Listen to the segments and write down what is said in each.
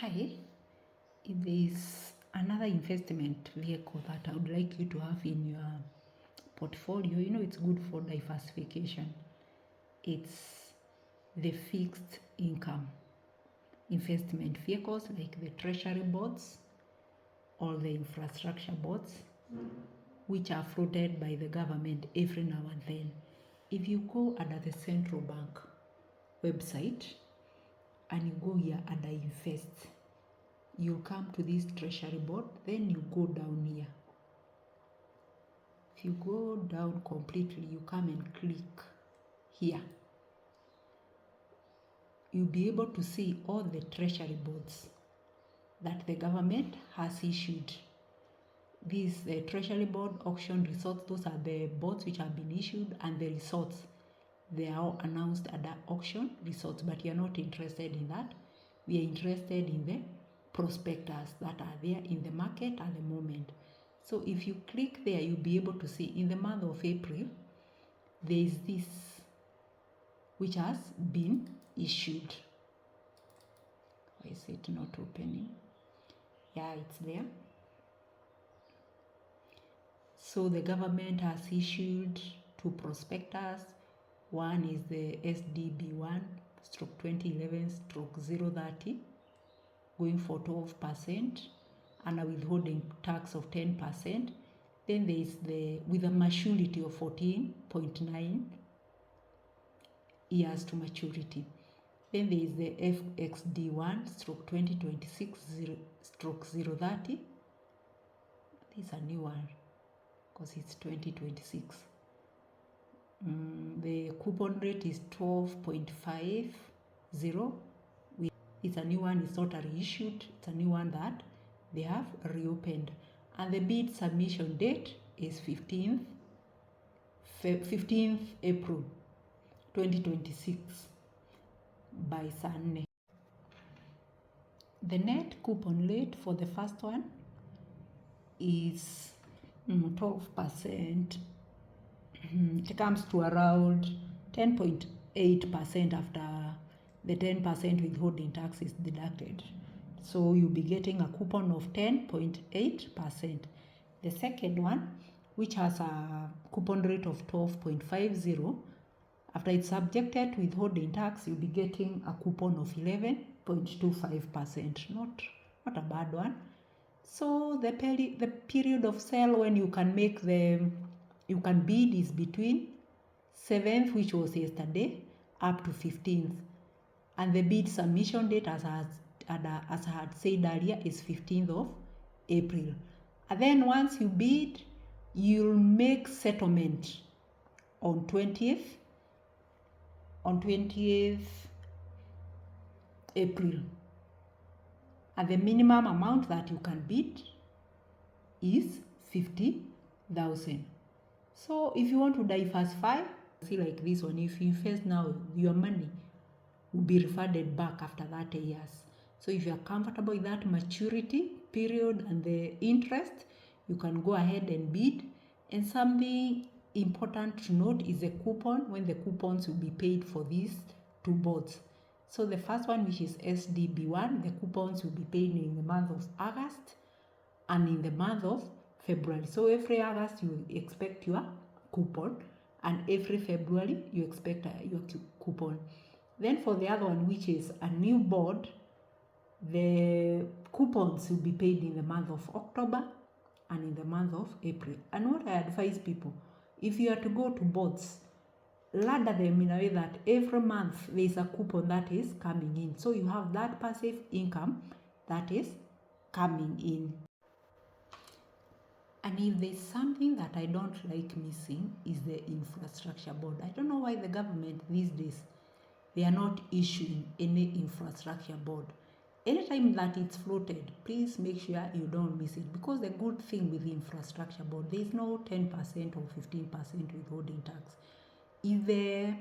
Hi, if there is another investment vehicle that I would like you to have in your portfolio, it's good for diversification. It's the fixed income investment vehicles like the treasury bonds or the infrastructure bonds, which are floated by the government every now and then. If you go under the central bank website and you go here under invest, you come to this treasury board, then you go down here. If you go down completely, you come and click here. You'll be able to see all the treasury bonds that the government has issued. These treasury bond auction results, those are the bonds which have been issued, and the results, they are all announced at the auction results, but you're not interested in that. We are interested in the prospectus that are there in the market at the moment. So if you click there, you'll be able to see in the month of April, there is this which has been issued. Why is it not opening? Yeah, it's there. So the government has issued two prospectus. One is the SDB1 stroke 2011 stroke 030 going for 12% and a withholding tax of 10%. Then there is the with a maturity of 14.9 years to maturity. Then there is the FXD1 stroke 2026 stroke 030. This is a new one because it's 2026. The coupon rate is 12.50. It's a new one, it's not a reissued, it's a new one that they have reopened. And the bid submission date is 15th April 2026 by Sunday. The net coupon rate for the first one is 12%. It comes to around 10.8% after the 10% withholding tax is deducted. So you'll be getting a coupon of 10.8%. The second one, which has a coupon rate of 12.50, after it's subjected to withholding tax, you'll be getting a coupon of 11.25%. Not a bad one. So the period of sale when you can bid is between 7th, which was yesterday, up to 15th. And the bid submission date, as I had said earlier, is 15th of April. And then once you bid, you'll make settlement on 20th April. And the minimum amount that you can bid is 50,000. So if you want to diversify, see like this one, if you invest now, your money will be refunded back after 30 years. So if you are comfortable with that maturity period and the interest, you can go ahead and bid. And something important to note is the coupon, when the coupons will be paid for these two bonds. So the first one, which is SDB1, the coupons will be paid in the month of August and in the month of February. So every August you expect your coupon, and every February you expect your coupon. Then for the other one, which is a new bond, the coupons will be paid in the month of October and in the month of April. And what I advise people, if you are to go to bonds, ladder them in a way that every month there is a coupon that is coming in. So you have that passive income that is coming in. And if there's something that I don't like missing is the infrastructure board. I don't know why the government these days, they are not issuing any infrastructure board. Anytime that it's floated, please make sure you don't miss it. Because the good thing with the infrastructure board, there is no 10% or 15% withholding tax. If the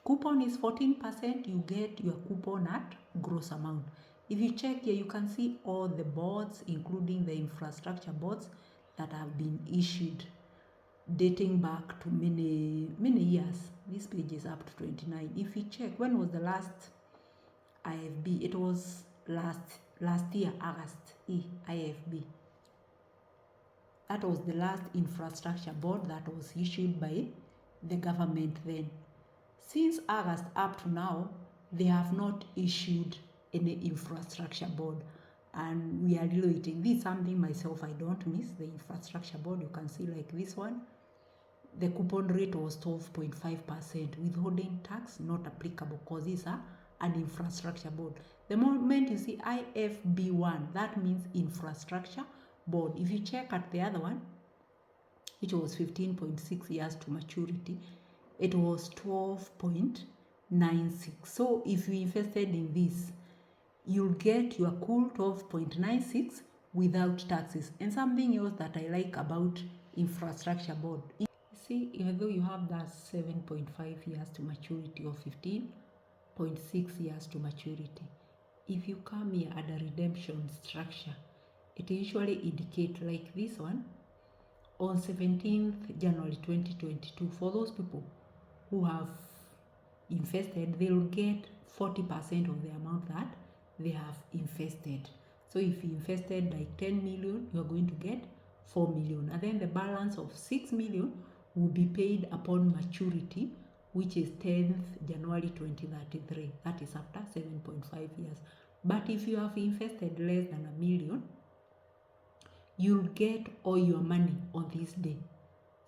coupon is 14%, you get your coupon at gross amount. If you check here, you can see all the boards, including the infrastructure boards that have been issued, dating back to many years. This page is up to 29. If you check, when was the last IFB? It was last year, August, IFB. That was the last infrastructure board that was issued by the government then. Since August up to now, they have not issued any infrastructure board. And we are really waiting. This is something myself I don't miss, the infrastructure board. You can see like this one. The coupon rate was 12.5%. Withholding tax not applicable because these are an infrastructure board. The moment you see IFB1, that means infrastructure board. If you check at the other one, which was 15.6 years to maturity, it was 12.96. So if you invested in this, you'll get your cool 12.96 without taxes. And something else that I like about infrastructure board, you see, even though you have that 7.5 years to maturity or 15.6 years to maturity, if you come here at a redemption structure, it usually indicates like this one. On 17th January 2022, for those people who have invested, they'll get 40% of the amount that they have invested. So if you invested like 10 million, you're going to get 4 million. And then the balance of 6 million will be paid upon maturity, which is 10th January 2033. That is after 7.5 years. But if you have invested less than $1 million, you'll get all your money on this day,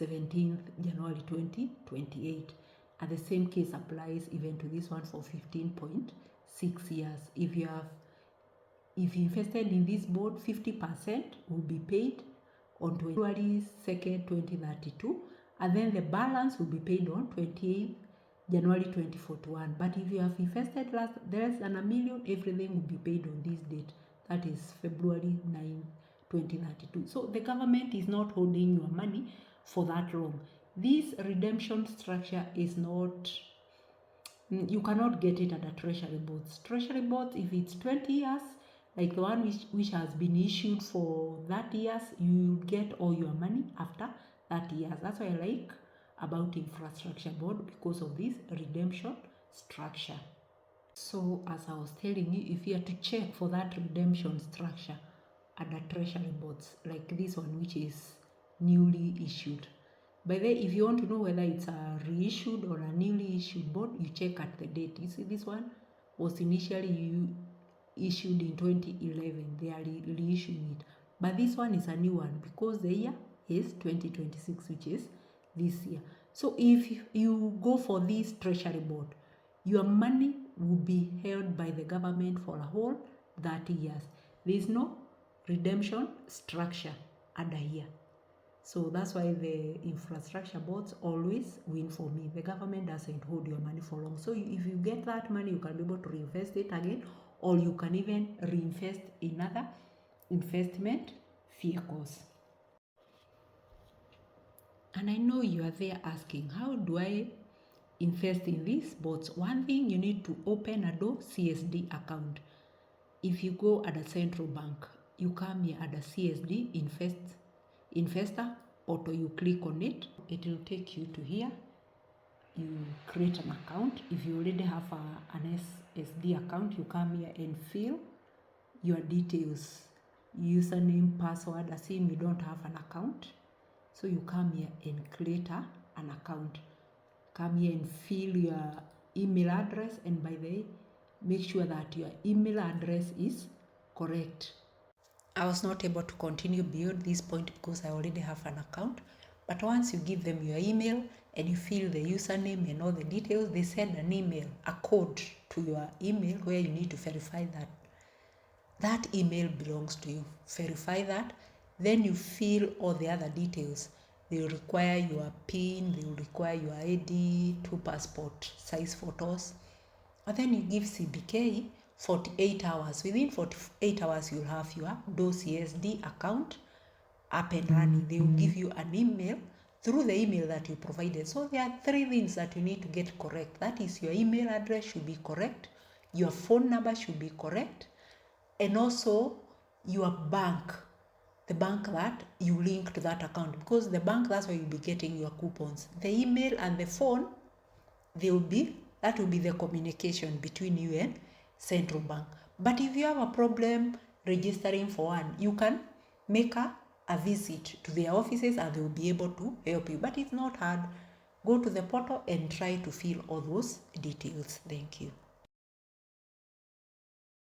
17th January 2028. And the same case applies even to this one for 15.6 years. If you invested in this board, 50% will be paid on January 2nd, 2032, and then the balance will be paid on 28th January 2041. But if you have invested less than $1 million, everything will be paid on this date. That is February 9th, 2032. So the government is not holding your money for that long. This redemption structure is not, you cannot get it at a treasury boards. Treasury boards, if it's 20 years, like the one which has been issued for 30 years, you get all your money after 30 years. That's what I like about infrastructure board, because of this redemption structure. So as I was telling you, if you are to check for that redemption structure at the treasury boards, like this one which is newly issued. By the way, if you want to know whether it's a reissued or a newly issued board, you check at the date. You see, this one was initially issued in 2011. They are reissuing it. But this one is a new one because the year is 2026, which is this year. So if you go for this treasury board, your money will be held by the government for a whole 30 years. There is no redemption structure under here. So that's why the infrastructure boards always win for me. The government doesn't hold your money for long. So if you get that money, you can be able to reinvest it again, or you can even reinvest in other investment vehicles. And I know you are there asking, how do I invest in these boards? One thing, you need to open a CSD account. If you go at a central bank, you come here at a CSD investor portal, you click on it, it will take you to here. You create an account. If you already have an SD account, you come here and fill your details, username, password. Assume you don't have an account, so you come here and create an account. Come here and fill your email address, and by the way, make sure that your email address is correct. I was not able to continue beyond this point because I already have an account. But once you give them your email and you fill the username and all the details, they send an email, a code to your email where you need to verify that that email belongs to you. Verify that. Then you fill all the other details. They will require your PIN, they will require your ID, 2 passport size photos. And then you give CBK 48 hours. Within 48 hours, you'll have your CSD account up and running. They will give you an email through the email that you provided. So there are 3 things that you need to get correct. That is, your email address should be correct, your phone number should be correct, and also your bank, the bank that you link to that account, because the bank, that's where you'll be getting your coupons. The email and the phone, that will be the communication between you and central bank. But if you have a problem registering for one, you can make a visit to their offices and they will be able to help you. But it's not hard. Go to the portal and try to fill all those details. Thank you.